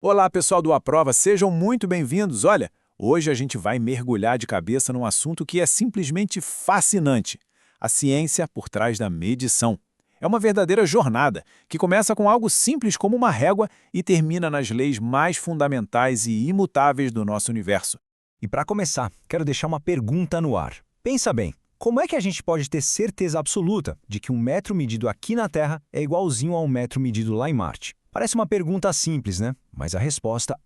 Olá, pessoal do Aprova, sejam muito bem-vindos. Olha, hoje a gente vai mergulhar de cabeça num assunto que é simplesmente fascinante: a ciência por trás da medição. É uma verdadeira jornada, que começa com algo simples como uma régua e termina nas leis mais fundamentais e imutáveis do nosso universo. E para começar, quero deixar uma pergunta no ar. Pensa bem, como é que a gente pode ter certeza absoluta de que um metro medido aqui na Terra é igualzinho a um metro medido lá em Marte? Parece uma pergunta simples, né? Mas a resposta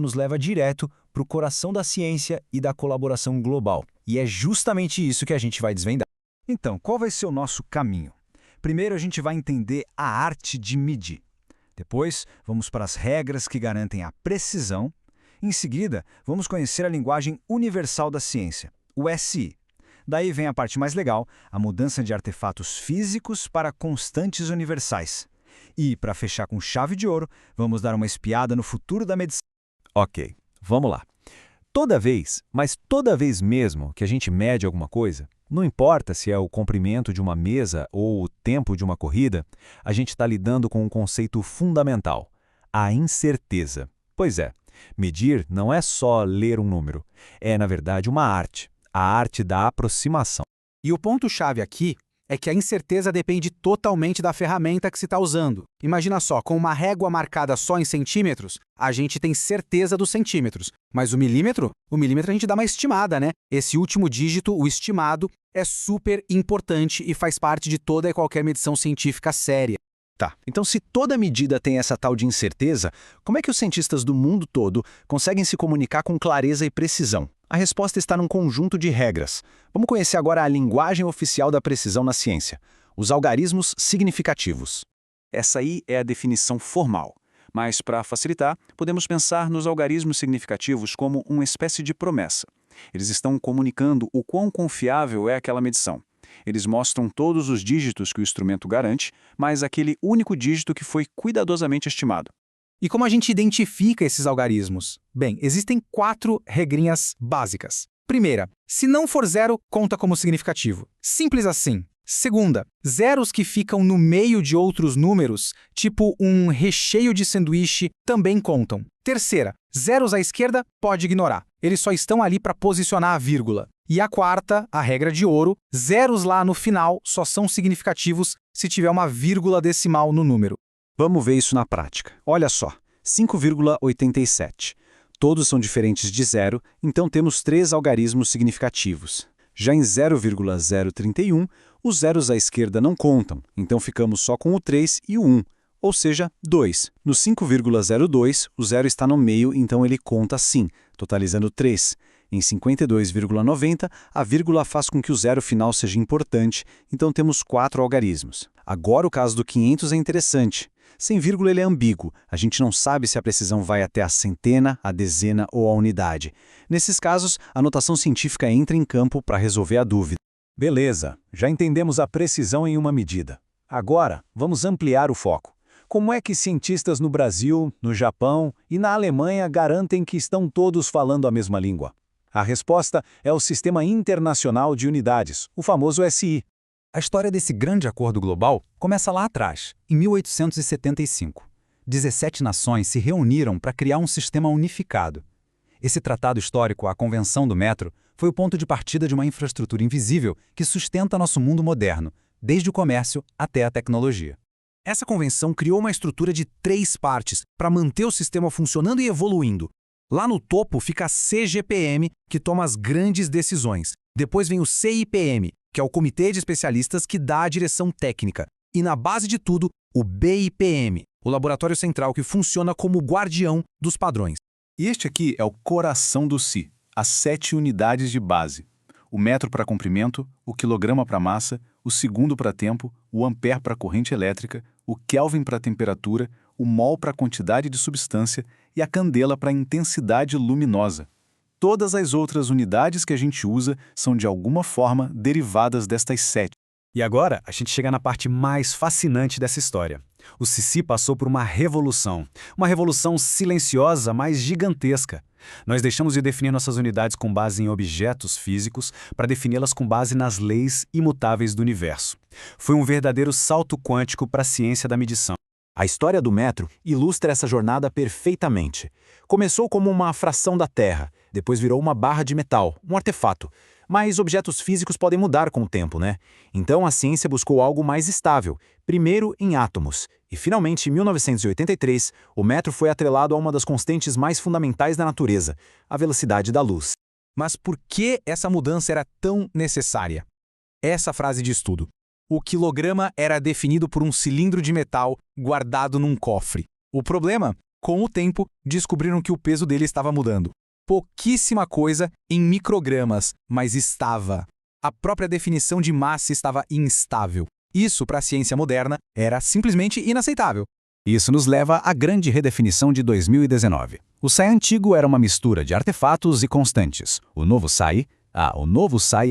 nos leva direto para o coração da ciência e da colaboração global. E é justamente isso que a gente vai desvendar. Então, qual vai ser o nosso caminho? Primeiro, a gente vai entender a arte de medir. Depois, vamos para as regras que garantem a precisão. Em seguida, vamos conhecer a linguagem universal da ciência, o SI. Daí vem a parte mais legal, a mudança de artefatos físicos para constantes universais. E, para fechar com chave de ouro, vamos dar uma espiada no futuro da medicina. Ok, vamos lá. Toda vez mesmo que a gente mede alguma coisa, não importa se é o comprimento de uma mesa ou o tempo de uma corrida, a gente está lidando com um conceito fundamental: a incerteza. Pois é, medir não é só ler um número, é, na verdade, uma arte, a arte da aproximação. E o ponto-chave aqui é que a incerteza depende totalmente da ferramenta que se está usando. Imagina só, com uma régua marcada só em centímetros, a gente tem certeza dos centímetros. Mas o milímetro a gente dá uma estimada, né? Esse último dígito, o estimado, é super importante e faz parte de toda e qualquer medição científica séria. Tá, então se toda medida tem essa tal de incerteza, como é que os cientistas do mundo todo conseguem se comunicar com clareza e precisão? A resposta está num conjunto de regras. Vamos conhecer agora a linguagem oficial da precisão na ciência, os algarismos significativos. Essa aí é a definição formal, mas para facilitar, podemos pensar nos algarismos significativos como uma espécie de promessa. Eles estão comunicando o quão confiável é aquela medição. Eles mostram todos os dígitos que o instrumento garante, mas aquele único dígito que foi cuidadosamente estimado. E como a gente identifica esses algarismos? Bem, existem 4 regrinhas básicas. Primeira, se não for zero, conta como significativo. Simples assim. Segunda, zeros que ficam no meio de outros números, tipo um recheio de sanduíche, também contam. Terceira, zeros à esquerda pode ignorar. Eles só estão ali para posicionar a vírgula. E a quarta, a regra de ouro, zeros lá no final só são significativos se tiver uma vírgula decimal no número. Vamos ver isso na prática. Olha só, 5,87. Todos são diferentes de zero, então temos 3 algarismos significativos. Já em 0,031, os zeros à esquerda não contam, então ficamos só com o 3 e o 1, ou seja, 2. No 5,02, o zero está no meio, então ele conta sim, totalizando 3. Em 52,90, a vírgula faz com que o zero final seja importante, então temos 4 algarismos. Agora o caso do 500 é interessante. Sem vírgula ele é ambíguo, a gente não sabe se a precisão vai até a centena, a dezena ou a unidade. Nesses casos, a notação científica entra em campo para resolver a dúvida. Beleza, já entendemos a precisão em uma medida. Agora, vamos ampliar o foco. Como é que cientistas no Brasil, no Japão e na Alemanha garantem que estão todos falando a mesma língua? A resposta é o Sistema Internacional de Unidades, o famoso SI. A história desse grande acordo global começa lá atrás, em 1875. 17 nações se reuniram para criar um sistema unificado. Esse tratado histórico, a Convenção do Metro, foi o ponto de partida de uma infraestrutura invisível que sustenta nosso mundo moderno, desde o comércio até a tecnologia. Essa convenção criou uma estrutura de 3 partes para manter o sistema funcionando e evoluindo. Lá no topo fica a CGPM, que toma as grandes decisões. Depois vem o CIPM, que é o Comitê de Especialistas que dá a direção técnica. E na base de tudo, o BIPM, o Laboratório Central que funciona como guardião dos padrões. E este aqui é o coração do SI, as 7 unidades de base. O metro para comprimento, o quilograma para massa, o segundo para tempo, o ampere para corrente elétrica, o Kelvin para temperatura, o mol para quantidade de substância e a candela para intensidade luminosa. Todas as outras unidades que a gente usa são de alguma forma derivadas destas 7. E agora a gente chega na parte mais fascinante dessa história. O SISI passou por uma revolução silenciosa, mas gigantesca. Nós deixamos de definir nossas unidades com base em objetos físicos para defini-las com base nas leis imutáveis do universo. Foi um verdadeiro salto quântico para a ciência da medição. A história do metro ilustra essa jornada perfeitamente. Começou como uma fração da Terra, depois virou uma barra de metal, um artefato. Mas objetos físicos podem mudar com o tempo, né? Então a ciência buscou algo mais estável, primeiro em átomos. E finalmente, em 1983, o metro foi atrelado a uma das constantes mais fundamentais da natureza, a velocidade da luz. Mas por que essa mudança era tão necessária? Essa frase diz tudo. O quilograma era definido por um cilindro de metal guardado num cofre. O problema? Com o tempo, descobriram que o peso dele estava mudando. Pouquíssima coisa em microgramas, mas estava. A própria definição de massa estava instável. Isso, para a ciência moderna, era simplesmente inaceitável. Isso nos leva à grande redefinição de 2019. O SAI antigo era uma mistura de artefatos e constantes. O novo SAI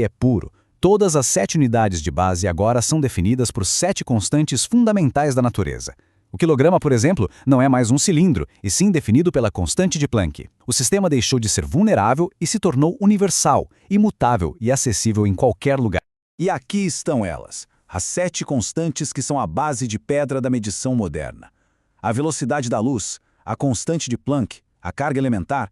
é puro. Todas as 7 unidades de base agora são definidas por 7 constantes fundamentais da natureza. O quilograma, por exemplo, não é mais um cilindro, e sim definido pela constante de Planck. O sistema deixou de ser vulnerável e se tornou universal, imutável e acessível em qualquer lugar. E aqui estão elas, as 7 constantes que são a base de pedra da medição moderna. A velocidade da luz, a constante de Planck, a carga elementar,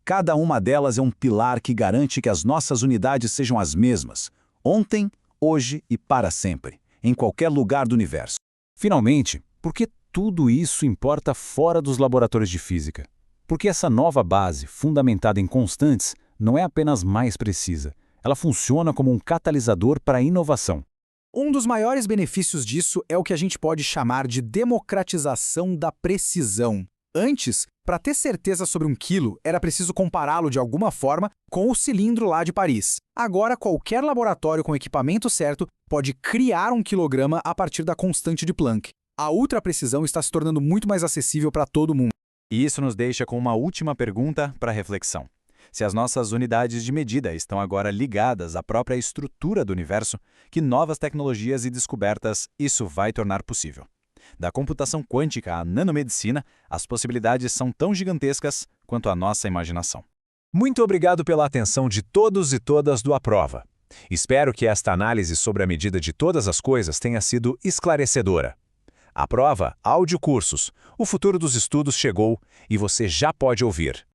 cada uma delas é um pilar que garante que as nossas unidades sejam as mesmas, ontem, hoje e para sempre, em qualquer lugar do universo. Finalmente, por que tudo isso importa fora dos laboratórios de física? Porque essa nova base, fundamentada em constantes, não é apenas mais precisa. Ela funciona como um catalisador para a inovação. Um dos maiores benefícios disso é o que a gente pode chamar de democratização da precisão. Antes, para ter certeza sobre um quilo, era preciso compará-lo de alguma forma com o cilindro lá de Paris. Agora, qualquer laboratório com equipamento certo pode criar um quilograma a partir da constante de Planck. A ultraprecisão está se tornando muito mais acessível para todo mundo. E isso nos deixa com uma última pergunta para reflexão. Se as nossas unidades de medida estão agora ligadas à própria estrutura do universo, que novas tecnologias e descobertas isso vai tornar possível? Da computação quântica à nanomedicina, as possibilidades são tão gigantescas quanto a nossa imaginação. Muito obrigado pela atenção de todos e todas do Aprova. Espero que esta análise sobre a medida de todas as coisas tenha sido esclarecedora. Aprova Audiocursos. O futuro dos estudos chegou e você já pode ouvir.